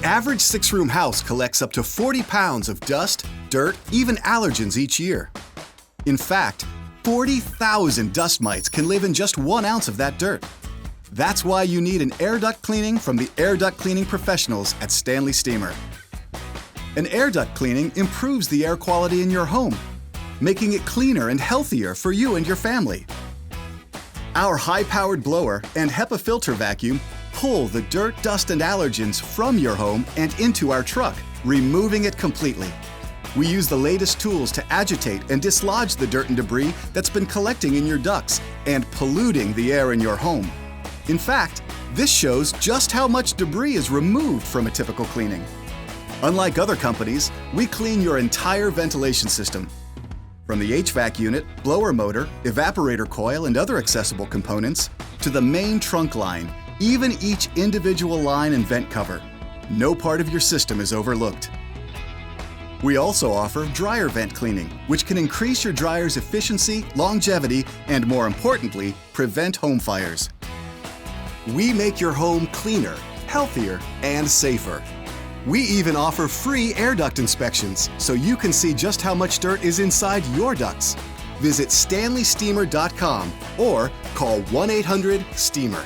average 6-room house collects up to 40 pounds of dust, dirt, even allergens each year. In fact, 40,000 dust mites can live in just 1 ounce of that dirt. That's why you need an air duct cleaning from the air duct cleaning professionals at Stanley Steemer. An air duct cleaning improves the air quality in your home, making it cleaner and healthier for you and your family. Our high-powered blower and HEPA filter vacuum pull the dirt, dust, and allergens from your home and into our truck, removing it completely. We use the latest tools to agitate and dislodge the dirt and debris that's been collecting in your ducts and polluting the air in your home. In fact, this shows just how much debris is removed from a typical cleaning. Unlike other companies, we clean your entire ventilation system. From the HVAC unit, blower motor, evaporator coil, and other accessible components, to the main trunk line, even each individual line and vent cover. No part of your system is overlooked. We also offer dryer vent cleaning, which can increase your dryer's efficiency, longevity, and more importantly, prevent home fires. We make your home cleaner, healthier, and safer. We even offer free air duct inspections, so you can see just how much dirt is inside your ducts. Visit StanleySteemer.com or call 1-800-STEAMER.